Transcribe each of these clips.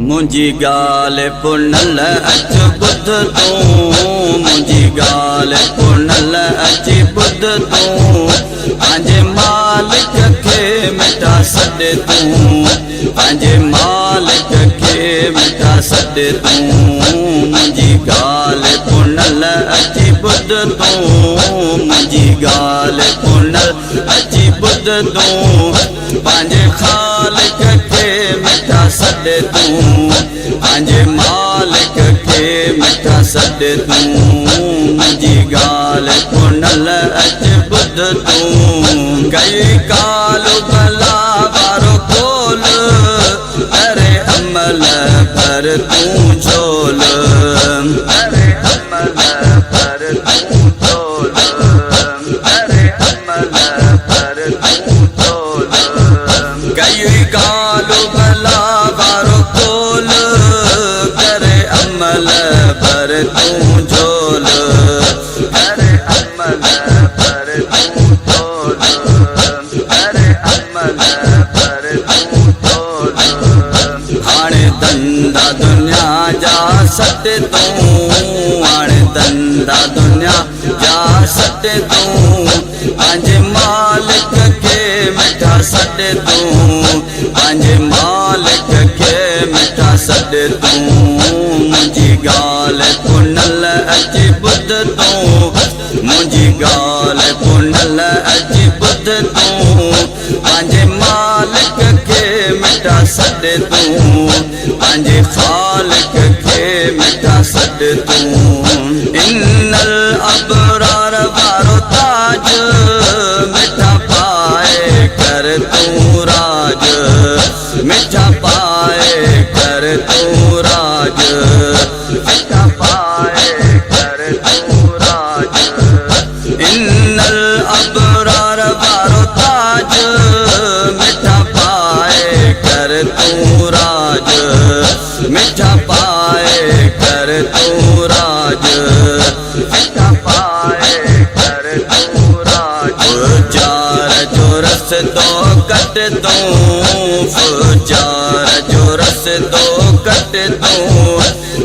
मुंहिंजी ॻाल्हि पुनल अच ॿुध तूं मुंहिंजी ॻाल्हि पुनल अच ॿुध तूं पंहिंजे मालिक खे मिटा सॾ तूं पंहिंजे मालिक खे मिटा सॾ तूं मुंहिंजी ॻाल्हि पुनल अच ॿुध तूं मुंहिंजी ॻाल्हि पुनल अच ॿुध तूं पंहिंजे ख़ालिक खे मिटा सॾ तूं पंहिंजे मालिक खे मिटा सॾ तूं मुंहिंजी ॻाल्हि पुनल अच ॿुध तूं कई कालू भला वारो खोल अरे अमल पर तूं झोल अरे अमल पर तूं झोल अरे अमल पर तूं झोल कई कालू भला वारो खोल करे अमल पर तूं झोल करे अमल पर तूं झोल करे अमल पर तूं झोल हाणे धंधा दुनिया जा सॾ तूं हाणे धंधा दुनिया जा सॾ तूं पंहिंजे मालिक खे मिठा सॾ तूं पंहिंजे मालिक खे मिठा सॾ तूं मुंहिंजी ॻाल्हि पुनल अच ॿुध तूं मुंहिंजी ॻाल्हि पुनल अच ॿुध तूं पंहिंजे मालिक खे मिठा सॾ तूं पंहिंजे ख़ालिक खे मिठा सॾ तूं इन्नल अबरार वारो ताज मिठा पाए कर तूं राज मिठा पाए कर तूं राज मिठा पाए कर तूं राज इन्नल अबरार वारो ताज मिठा पाए कर तूं राज मिठा पाए कर तूं राज मिठा पाए कर तूं राज जार जो रस्तो कट तूं जार जो रस्तो कट तूं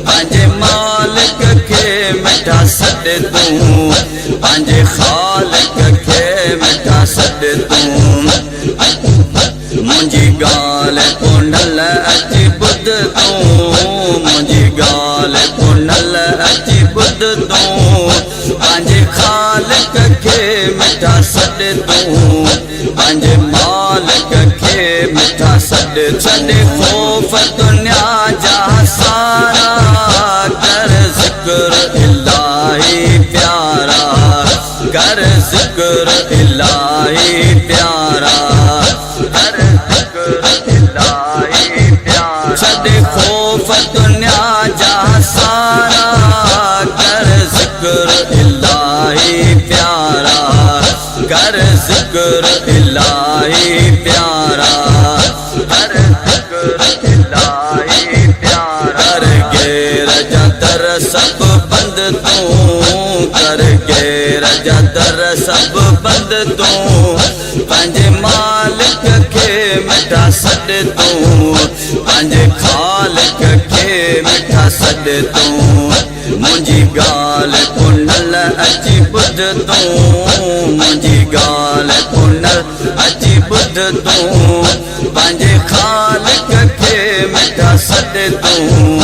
पंहिंजे मालिक खे मिठा सॾ तूं पंहिंजे ख़ालिक खे मिठा सॾ तूं मुंहिंजी ॻाल्हि पुनल अच ॿुध तूं मुंहिंजी ॻाल्हि पुनल अच ॿुध तूं पंहिंजे ख़ालिक खे मिठा सॾ तूं पंहिंजे मालिक खे मिठा सॾ छॾे ख़ौफ़ दुनिया जा सारा कर ज़िक्र इलाही प्यारा कर ज़िक्र इलाही प्यारा कर ज़िक्र इलाही प्यारा छॾे ख़ौफ़ दुनिया जा सारा कर ज़िक्र इलाही प्यारा कर ज़िक्र इलाही प्यारा कर ज़िक्र इलाही प्यारा कर गैर जा दर सब बंद तूं कर गैर जा दर सब बंद तूं पंहिंजे मालिक खे मिठा सॾ तूं पंहिंजे ख़ालिक खे मिठा सॾ तूं मुंहिंजी ॻाल्हि पुनल अच ॿुध तूं मुंहिंजी ॻाल्हि पुनल अच ॿुध तूं पंहिंजे ख़ालिक खे मिठा सॾ तूं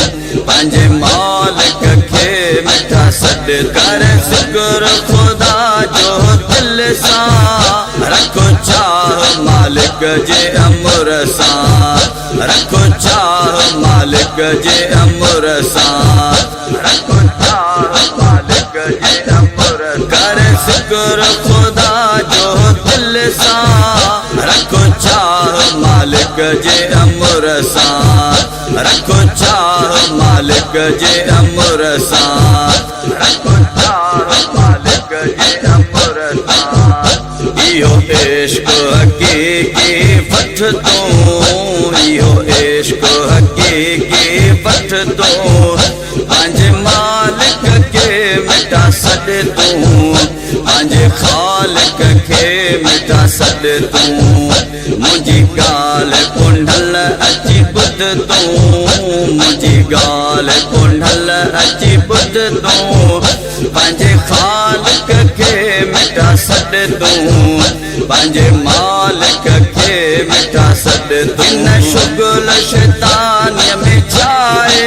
पंहिंजे मालिक खे मिठा सॾ कर ज़िक्र ख़ुदा जो दिलि सां रखो चाह मालिक जे अमर सां रखो चाह मालिक जे अमर सां रखो चाह मालिक जे अमर कर ज़िक्र ख़ुदा जो दिलि सां रखो चाह मालिक जे अमर सां रखो चाह मालिक जे अमर सां रखो चाह मालिक जे अमर सां इहो इश्क हक़ीक़ी वठ तूं इहो इश्क हक़ीक़ी वठ तूं पंहिंजे मालिक खे मिठा सॾ तूं पंहिंजे ख़ालिक खे मिठा सॾ तूं मुंहिंजी ॻाल्हि पुनल अच ॿुध तूं मुंहिंजी ॻाल्हि पुनल अची ॿुध तूं पंहिंजे ख़ालिक खे मिटा सॾ तूं पंहिंजे मालिक खे मिटा सॾ तूं हिन शुगल शैतानीअ में छाए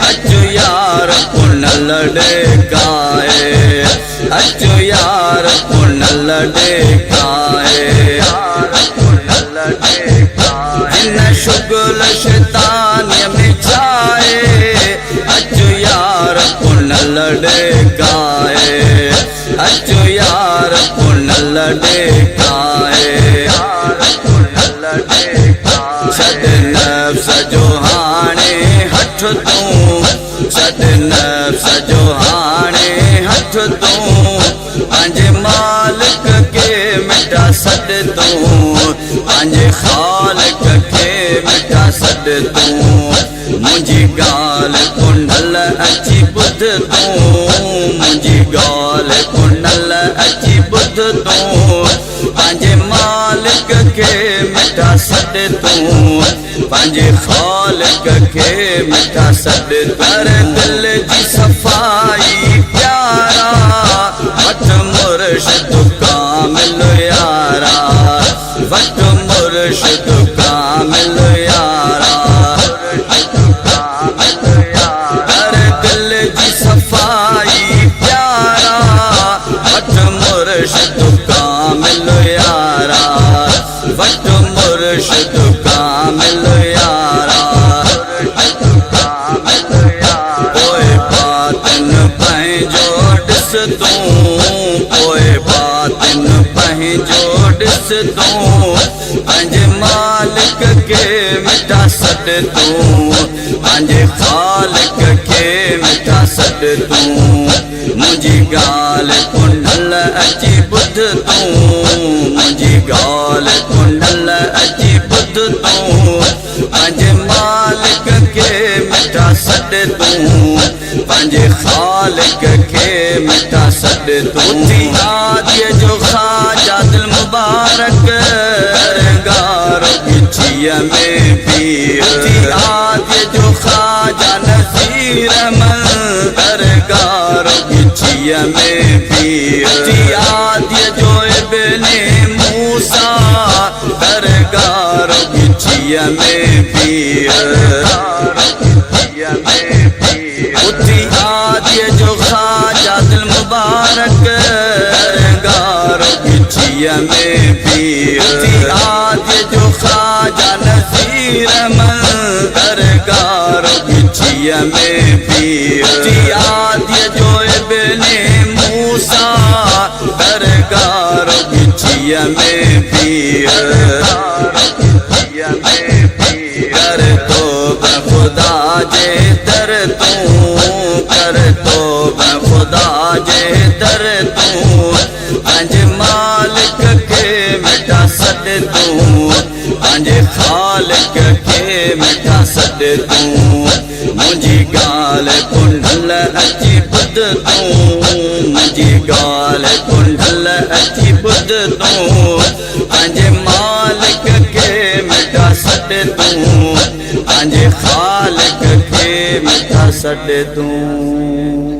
अचो यार पुनल ॾेखाए अचो यार पुनल ॾेखाए हिन शुगल शैतानीअ में छाए अचो यार पुनल ॾेखाए अचो यार पुनल ॾेखाए छॾ नफ़्स जो हाणे हथ तूं छॾ नफ़्स जो हाणे हथ तूं पंहिंजे मालिक खे मिटा सॾ तूं पंहिंजे ख़ालिक खे मिटा सॾ तूं मुंहिंजी ॻाल्हि पुनल अची ॿुध तूं मुंहिंजी ॻाल्हि पुनल अची ॿुध तूं पंहिंजे मालिक खे मिटा सॾ तूं पंहिंजे ख़ालिक खे मिटा सॾ कर दिल जी सफ़ाई प्यारा वठ मुर्शिद कामिल यारा वठ मुर्शिद कामिल यारा कर दिल जी सफ़ाई प्यारा वठ मुर्शिद कामिल यारा वठ मुर्शिद कामिल यारा पोइ बातिन पंहिंजो ॾिस तूं पोइ बातिन पंहिंजो ॾिस तूं पंहिंजे मालिक खे मिटा सॾ तूं पंहिंजे ख़ालिक खे मिटा सॾ तूं मुंहिंजी ॻाल्हि पुनल अची ॿुध तूं मुंहिंजी ॻाल्हि पुनल अची ॿुध तूं पंहिंजे मालिक खे मिटा सॾ तूं पंहिंजे ख़ालिक खे मिटा सॾ तूं आदीअ जो ख़्वाजा दिल मुबारक दरगाह गिछीअ में पीर आदीअ जो ख़्वाजा नज़ीर अहमद दरगाह गिछीअ में पीर आदीअ जो इब्ने मूसा दरगाह गिछीअ में पीर उथी आदीअ जो ख़्वाजा दिल मुबारक दरगाह गिछीअ में पीर आदीअ जो ख़्वाजा नज़ीर अहमद दरगाह गिछीअ में पीर आदीअ जो इब्ने मूसा दरगाह गिछीअ में पीर कर तौबा खुदा जे दर तूं कर तौबा खुदा जे दर तूं पंहिंजे मालिक खे मिटा सॾ तूं पंहिंजे ख़ालिक खे मिटा सॾ तूं मुंहिंजी ॻाल्हि पुनल अची ॿुध तूं मुंहिंजी ॻाल्हि पुनल अची ॿुध तूं पंहिंजे मालिक खे मिटा सॾ तूं पंहिंजे ख़ालिक खे मिटा सॾ तूं